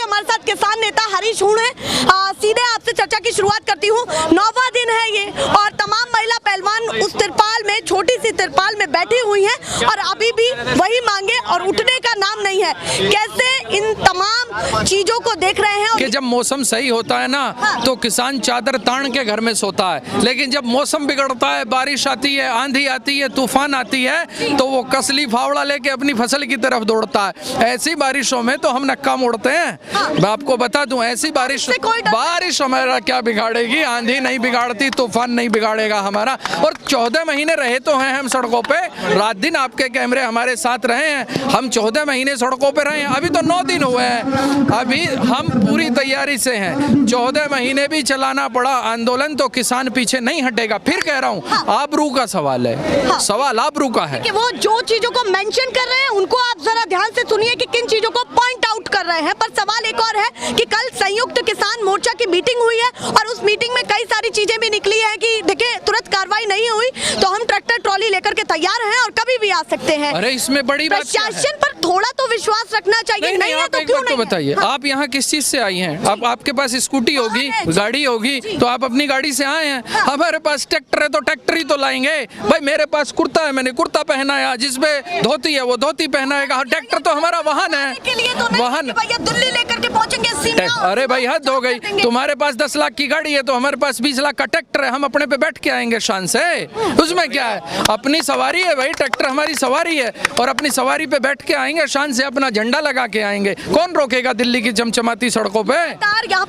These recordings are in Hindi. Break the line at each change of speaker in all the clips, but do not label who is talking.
हमारे साथ किसान नेता हरीश हूण है। सीधे आपसे चर्चा की शुरुआत करती हूँ। 9वां दिन है ये और तमाम महिला पहलवान उस तिरपाल में, छोटी सी तिरपाल में बैठी हुई हैं और अभी भी वही मांगे और उठने का नाम नहीं है। कैसे इन तमाम चीजों को देख रहे हैं?
कि जब मौसम सही होता है ना तो किसान चादर तान के घर में सोता है, लेकिन जब मौसम बिगड़ता है, बारिश आती है, आंधी आती है, तूफान आती है, तो वो कसली फावड़ा लेके अपनी फसल की तरफ दौड़ता है। ऐसी बारिशों में तो हम नक्का मोड़ते हैं। मैं आपको बता दूं, ऐसी बारिश हमारा क्या बिगाड़ेगी? आंधी नहीं बिगाड़ती, तूफान नहीं बिगाड़ेगा हमारा। और 14 महीने रहे तो हैं हम सड़कों पे, रात दिन आपके कैमरे हमारे साथ रहे हैं। हम 14 महीने सड़कों पे रहे हैं, अभी तो 9 दिन हुए हैं। अभी हम पूरी तैयारी से हैं। 14 महीने भी चलाना पड़ा आंदोलन तो किसान पीछे नहीं हटेगा। फिर कह रहा हूँ, आबरू का सवाल है, सवाल आबरू का है।
कि वो जो चीजों को मेंशन कर रहे हैं उनको आप जरा ध्यान से सुनिए कि किन चीजों को पॉइंट आउट कर रहे हैं। पर सवाल एक और है कि कल संयुक्त किसान मोर्चा की मीटिंग हुई है और उस मीटिंग में कई सारी चीजें भी निकली है कि देखिए तुरंत कार्रवाई नहीं हुई तो हम ट्रैक्टर ट्रॉली लेकर के तैयार हैं और कभी भी आ सकते हैं।
अरे इसमें बड़ी बात
प्रशासन पर थोड़ा तो विश्वास रखना चाहिए। नहीं है तो क्यों नहीं?
बताइए, आप यहाँ किस चीज से आई हैं? अब आपके पास स्कूटी होगी, गाड़ी होगी, तो आप अपनी गाड़ी से आए हैं। हमारे पास ट्रैक्टर है तो ट्रैक्टर ही तो लाएंगे। भाई मेरे पास कुर्ता है, मैंने कुर्ता पहनाया, जिसमें धोती है वो धोती पहनाएगा। ट्रैक्टर तो हमारा वाहन है, वाहन।
दिल्ली लेकर के पहुंचेंगे।
अरे भाई हद हो गई। तुम्हारे पास 10 लाख की गाड़ी है तो हमारे पास 20 लाख का ट्रैक्टर है, हम अपने पे बैठ के आएंगे शान से। उसमें क्या है? अपनी सवारी है भाई, ट्रैक्टर हमारी सवारी है और अपनी सवारी पे बैठ के आएंगे शान से, अपना झंडा लगा के आएंगे। कौन रोकेगा दिल्ली की चमचमाती सड़कों पे?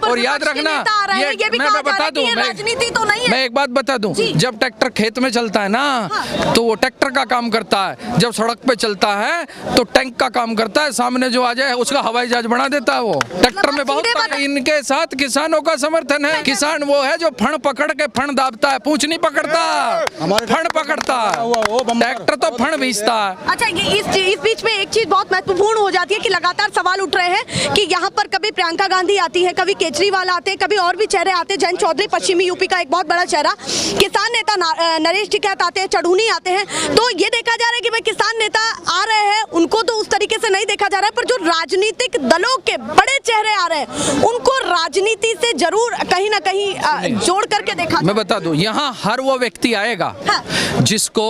और याद रखना, ये मैं बता दूं,
राजनीति तो नहीं है।
मैं एक बात बता दूं, जब ट्रैक्टर खेत में चलता है ना तो वो ट्रैक्टर का काम करता है, जब सड़क पे चलता है तो टैंक का काम करता है। सामने जो आ जाए उसका हवाई जहाज बना देता है। वो ट्रैक्टर में बहुत इनके साथ किसानों का समर्थन है। किसान वो है जो फण पकड़ के फण दाबता है, पूंछ नहीं पकड़ता, फण पकड़ता है। ट्रैक्टर तो फण भेजता है।
अच्छा, इस बीच में एक चीज बहुत महत्वपूर्ण हो जाती है कि लगातार सवाल उठ रहे हैं कि यहाँ पर कभी प्रियंका गांधी आती है, कभी केजरीवाल आते हैं, कभी और भी चेहरे आते हैं। जयंत चौधरी पश्चिमी यूपी का एक बहुत बड़ा चेहरा, किसान नेता नरेश टिकैत आते हैं, चढ़ूनी आते हैं। तो ये देखा जा रहा है कि भाई किसान नेता आ रहे हैं, उनको तो उस तरीके से नहीं देखा जा रहा है, पर जो राजनीतिक दलों के बड़े चेहरे आ रहे हैं उनको राजनीति से जरूर कहीं ना कहीं जोड़ करके देखा।
मैं बता दूं, यहाँ हर वो व्यक्ति आएगा जिसको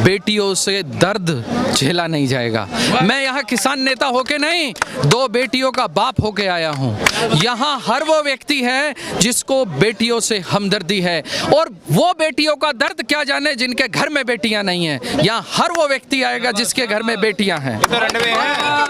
बेटियों से दर्द झेला नहीं जाएगा। मैं यहाँ किसान नेता होके नहीं, 2 बेटियों का बाप होके आया हूँ। यहाँ हर वो व्यक्ति है जिसको बेटियों से हमदर्दी है और वो बेटियों का दर्द क्या जाने जिनके घर में बेटियां नहीं हैं। यहाँ हर वो व्यक्ति आएगा जिसके घर में बेटियां हैं।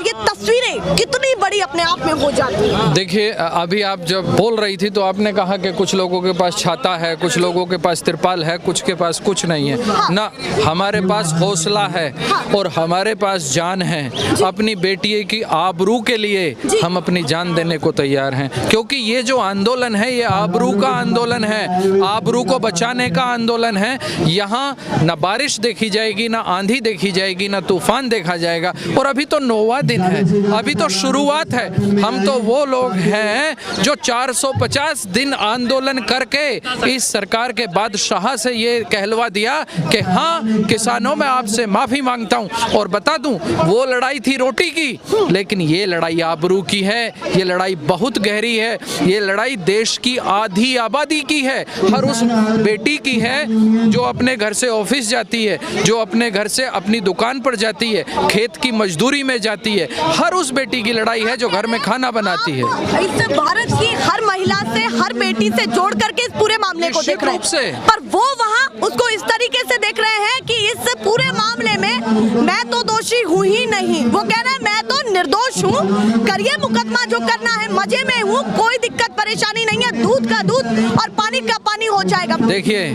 ये तस्वीरें कितनी बड़ी अपने आप में हो जाती है।
देखिए, अभी आप जब बोल रही थी तो आपने कहा कि कुछ लोगों के पास छाता है, कुछ लोगों के पास तिरपाल है, कुछ के पास कुछ नहीं है ना। हमारे पास हौसला है और हमारे पास जान है। अपनी बेटी की आबरू के लिए हम अपनी जान देने को तैयार हैं, क्योंकि ये जो आंदोलन है ये आबरू का आंदोलन है, आबरू को बचाने का आंदोलन है। यहाँ न बारिश देखी जाएगी, ना आंधी देखी जाएगी, ना तूफान देखा जाएगा। और अभी तो 9वां दिन है, अभी तो शुरुआत है। हम तो वो लोग हैं जो 450 दिन आंदोलन करके इस सरकार के बादशाह से ये कहलवा दिया कि हाँ किसानों, मैं आपसे माफी मांगता हूँ। और बता दूं, वो लड़ाई थी रोटी की, लेकिन ये लड़ाई आबरू की है। ये लड़ाई बहुत गहरी है। ये लड़ाई देश की आधी आबादी की है, हर उस बेटी की है जो अपने घर से ऑफिस जाती है, जो अपने घर से अपनी दुकान पर जाती है, खेत की मजदूरी में जाती है। हर उस बेटी की लड़ाई है जो घर में खाना बनाती है।
इस भारत की हर महिला से, हर बेटी से जोड़ करके इस पूरे मामले को देख रहे हैं, पर वो वहाँ उसको इस तरीके से देख रहे हैं कि इस पूरे मामले में मैं तो दोषी हूँ ही नहीं। वो कह रहे हैं मैं तो निर्दोष हूँ, करिए मुकदमा जो करना है, मजे में हूँ, कोई दिक्कत परेशानी नहीं है, दूध का दूध और पानी का पानी हो जाएगा।
देखिए,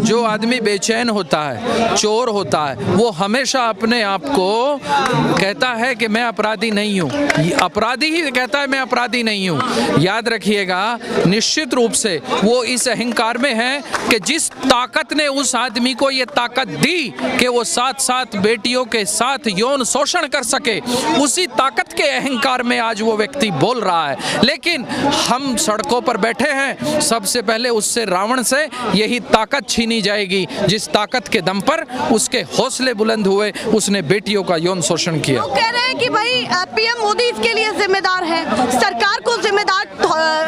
जो आदमी बेचैन होता है, चोर होता है, वो हमेशा अपने आप को कहता है कि मैं अपराधी नहीं हूँ। अपराधी ही कहता है मैं अपराधी नहीं हूँ। याद रखिएगा, निश्चित रूप से वो इस अहंकार में है कि जिस ताकत ने उस आदमी को ये ताकत दी कि वो 7 साथ साथ बेटियों के साथ यौन शोषण कर सके, उसी ताकत के अहंकार में आज वो व्यक्ति बोल रहा है। लेकिन हम सड़कों पर बैठे हैं, सबसे पहले उससे रावण से यही ताकत छीनी जाएगी जिस ताकत के दम पर उसके हौसले बुलंद हुए, उसने बेटियों का यौन शोषण किया।
वो कह रहे हैं कि भाई पीएम मोदी इसके लिए जिम्मेदार है, सरकार को जिम्मेदार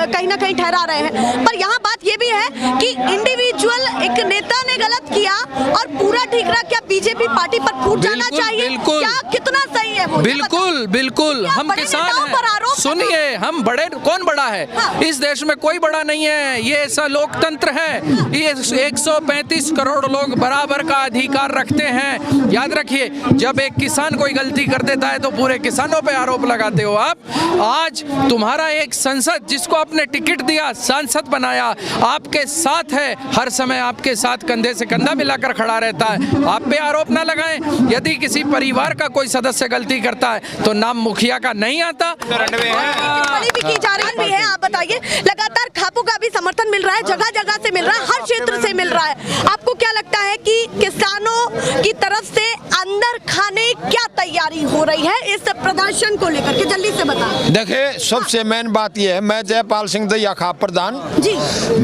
कहीं ना कहीं ठहरा रहे हैं। पर यहाँ बात ये भी है कि इंडिविजुअल एक नेता ने गलत किया और पूरा ठीकरा क्या बीजेपी पार्टी पर फूट जाना चाहिए?
बिल्कुल,
क्या कितना सही है वो?
बिल्कुल बिल्कुल, हम किसान हैं। सुनिए, हम बड़े, कौन बड़ा है?
हाँ।
इस देश में कोई बड़ा नहीं है, ये ऐसा लोकतंत्र है। ये 135 करोड़ लोग बराबर का अधिकार रखते हैं। याद रखिए, जब एक किसान कोई गलती कर देता है तो पूरे किसानों पे आरोप लगाते हो आप। आज तुम्हारा एक संसद जिसको आपने टिकट दिया, सांसद बनाया, आपके साथ है, हर समय आपके साथ कंधे से कंधा मिलाकर खड़ा रहता है। आप पे आरोप ना लगाएं। यदि किसी परिवार का कोई सदस्य गलती करता है तो नाम मुखिया का नहीं आता।
टिप्पणी भी की जा रही है। आप बताइए, लगातार खापू का भी समर्थन मिल रहा है, जगह जगह से मिल रहा है, हर क्षेत्र से मिल रहा है। आपको क्या लगता है कि किसानों की तरफ से अंदर खाने क्या तैयारी हो रही है इस प्रदर्शन को लेकर के? जल्दी से बताएं।
देखिए, सबसे मेन बात यह है, मैं जयपाल सिंह दहिया खाप प्रधान
जी।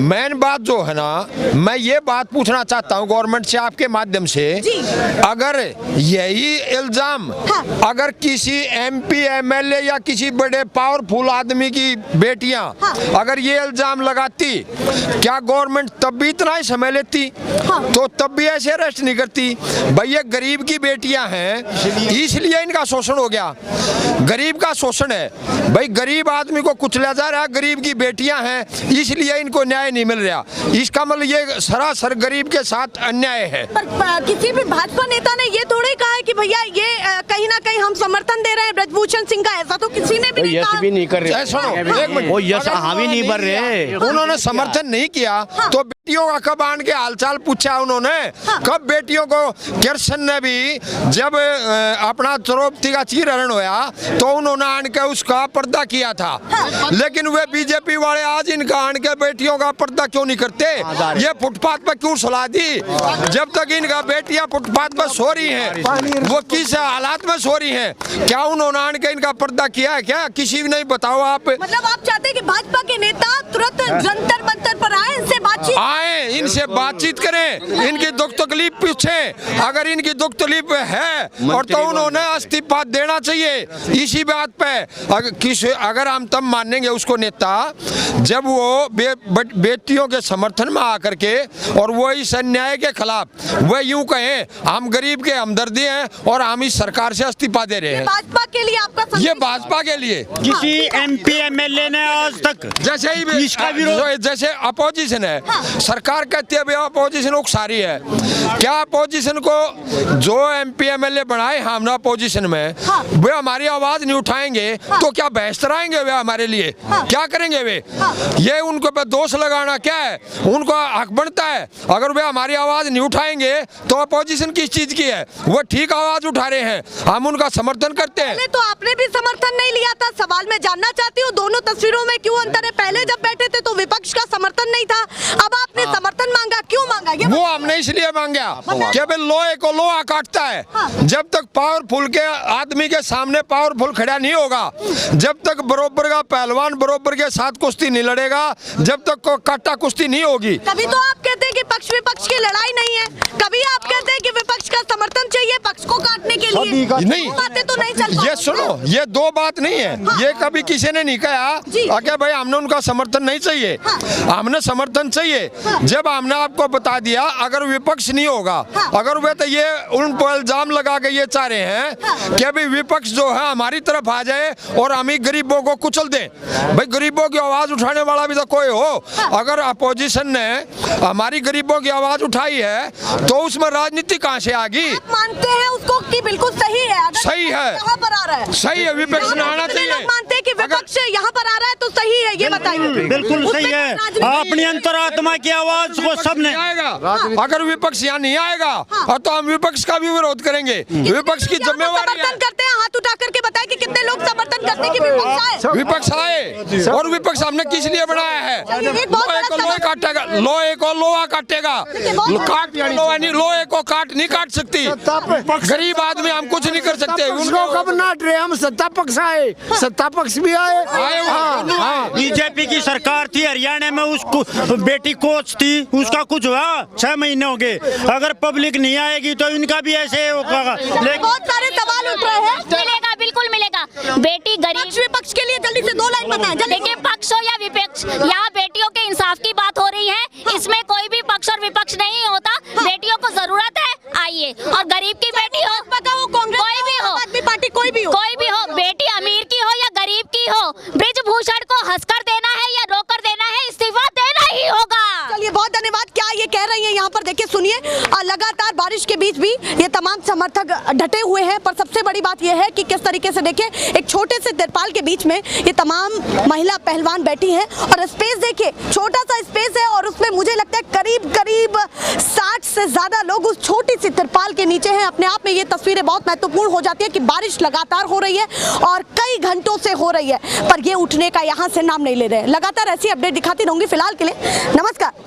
मेन बात जो है ना, मैं ये बात पूछना चाहता हूँ गवर्नमेंट से आपके माध्यम से,
जी।
अगर यही इल्जाम अगर किसी एमपी एमएलए या किसी बड़े पावरफुल आदमी की बेटियां अगर ये इल्जाम लगाती, क्या गवर्नमेंट तब भी इतना ही समय लेती? तो तब भी ऐसे अरेस्ट नहीं करती। भाई ये गरीब की बेटियां हैं, इसलिए इनका शोषण हो गया। गरीब का शोषण है भाई, गरीब आदमी को कुचला जा रहा है, गरीब की बेटियां हैं इसलिए इनको न्याय नहीं मिल रहा। इसका मतलब ये सरासर गरीब के साथ अन्याय है।
पर किसी भी भाजपा नेता ने ये थोड़े कहा है कि भैया ये कहीं ना कहीं हम समर्थन दे रहे हैं ब्रजभूषण सिंह का, ऐसा तो किसी ने भी नहीं कहा।
भी नहीं कर रहे।
सुनो, एक मिनट,
वो यश हावी नहीं भर रहे।
उन्होंने समर्थन नहीं किया तो बेटियों का कब आन के हालचाल पूछा उन्होंने? कब बेटियों को? कृष्ण ने भी जब अपना द्रौपदी का चीरहरण होया तो उन्होंने आन के उसका पर्दा किया था। लेकिन वे बीजेपी वाले आज इनका आन के बेटियों का पर्दा क्यों नहीं करते? ये फुटपाथ पर क्यों सुला दी? जब तक इनका बेटियां फुटपाथ पर सो रही हैं, वो किस हालात में सो रही हैं? क्या उन्होंने आन के इनका पर्दा किया है? क्या किसी भी नहीं? बताओ आप।
मतलब आप चाहते हैं कि भाजपा के नेता तुरंत जंतर मंतर पर आए, इनसे बातचीत
आए, इनसे बातचीत करें, इनकी दुख तकलीफ पूछें। अगर इनकी दुख तकलीफ है और तो उन्होंने इस्तीफा देना चाहिए। इसी बात पे अगर हम तब मानेंगे उसको नेता जब वो बेटियों के समर्थन में आकर के और वो इस अन्याय के खिलाफ वो यूं कहें हम गरीब के हमदर्दी हैं और हम इस सरकार से इस्तीफा दे रहे हैं।
भाजपा के लिए आपका
ये भाजपा के लिए
किसी एमपी एमएलए ने आज तक
जैसे ही
इसका विरोध,
जैसे अपोजिशन है, सरकार कहती है अपोजिशन उकसारी है। क्या अपोजिशन को जो एमपी एमएलए बनाए हम अपोजिशन में वे हमारी आवाज नहीं उठाएंगे तो क्या बहस कराएंगे वे हमारे लिए? क्या करेंगे वे? ये उनको पे दोष लगाना क्या है? उनको हक बनता है। अगर वे हमारी आवाज नहीं उठाएंगे तो अपोजिशन किस चीज की है? वो ठीक आवाज उठा रहे हैं, हम उनका समर्थन करते हैं।
पहले तो आपने भी समर्थन नहीं लिया था। सवाल मैं जानना चाहती हूँ दोनों तस्वीरों में क्यों अंतर है? पहले जब बैठे थे तो विपक्ष का समर्थन नहीं था, अब आपने समर्थन मांगा, क्यों मांगा? ये
वो हमने इसलिए मांगा कि भाई लोहे को लोहा काटता है। जब तक पावरफुल के आदमी के सामने पावरफुल खड़ा नहीं होगा, जब तक बरोबर का पहलवान बरोबर के साथ कुश्ती नहीं लड़ेगा, जब तक को काटा कुश्ती नहीं होगी।
कभी तो आप कहते हैं कि पक्ष विपक्ष की लड़ाई नहीं है, कभी आप कहते हैं कि विपक्ष का समर्थन चाहिए पक्ष को काटने के लिए।
नहीं,
बातें तो नहीं चल।
ये सुनो, ये दो बात नहीं है। ये कभी किसी ने नहीं कहा कि भाई हमने उनका समर्थन नहीं चाहिए। हमने समर्थन चाहिए। जब हमने आपको बता दिया अगर विपक्ष नहीं होगा, अगर वे तो ये उन पर इल्जाम लगा के ये चाह रहे हैं कि अभी विपक्ष जो है हमारी तरफ आ जाए और हम ही गरीबों को कुचल दें। भाई गरीबों की आवाज उठाने वाला भी तो कोई हो। अगर अपोजिशन ने हमारी गरीबों की आवाज उठाई है तो उसमें राजनीति कहाँ से आ गई?
मानते हैं उसको कि बिल्कुल सही है? अगर
सही है,
यहाँ पर आ रहा है,
सही है, विपक्ष ने आना चाहिए।
लोग मानते हैं कि विपक्ष यहाँ पर आ रहा है तो सही है, ये बताइए।
बिल्कुल सही है। अपनी अंतरात्मा की आवाज को सबने
आएगा। अगर विपक्ष यहाँ नहीं आएगा तो हम विपक्ष का भी विरोध करेंगे। विपक्ष की जिम्मेवारी
करते हैं, हाथ उठा करके बताइए। है कि कितने लोग समर्थन करते कि विपक्ष आए?
विपक्ष आए, और विपक्ष हमने किस लिए बनाया है?
एक बहुत
लोहे को
बड़ा
लोहे काटेगा, लोहे को लोहा काटेगा, काट लोहा नहीं, लोहे को काट नहीं काट सकती। गरीब आदमी हम कुछ नहीं कर सकते।
उनको कब नाट रहे हम? सत्ता पक्ष आए, सत्ता पक्ष भी आए।
बीजेपी की सरकार थी हरियाणा में, उसको बेटी कोच थी, उसका कुछ हुआ? 6 महीने हो गए। अगर पब्लिक नहीं आएगी तो इनका भी ऐसे होगा।
बहुत सारे सवाल उठ रहे हैं।
मिलेगा, बिल्कुल मिलेगा। बेटी गरीब
विपक्ष के लिए जल्दी से 2 लाइन बताएं।
देखिए, पक्ष हो या विपक्ष, यहाँ बेटियों के इंसाफ की बात हो रही है। इसमें कोई भी पक्ष और विपक्ष नहीं होता। बेटियों को जरूरत है, आइए। और गरीब की बेटी हो, कोई भी हो,
पार्टी कोई भी हो,
बेटी अमीर की हो या गरीब की हो, ब्रिजभूषण को हंसकर देना है या रोकर देना है, इस्तीफा देना ही होगा।
चलिए, बहुत धन्यवाद। क्या ये कह रही है यहाँ पर? देखिए, सुनिए, लगातार बारिश के बीच भी ये तमाम समर्थक डटे हुए हैं। पर सबसे बड़ी बात ये है कि किस तरीके से, देखिए, एक छोटे से तिरपाल के बीच में ये तमाम महिला पहलवान बैठी हैं और स्पेस देखिए, छोटा सा स्पेस है और उसमें मुझे लगता है करीब करीब 60 से ज्यादा लोग उस छोटी सी तिरपाल के नीचे हैं। अपने आप में ये तस्वीरें बहुत महत्वपूर्ण हो जाती है कि बारिश लगातार हो रही है और कई घंटों से हो रही है, पर ये उठने का यहाँ से नाम नहीं ले रहे हैं। लगातार ऐसी अपडेट दिखाती रहूंगी। फिलहाल के लिए नमस्कार।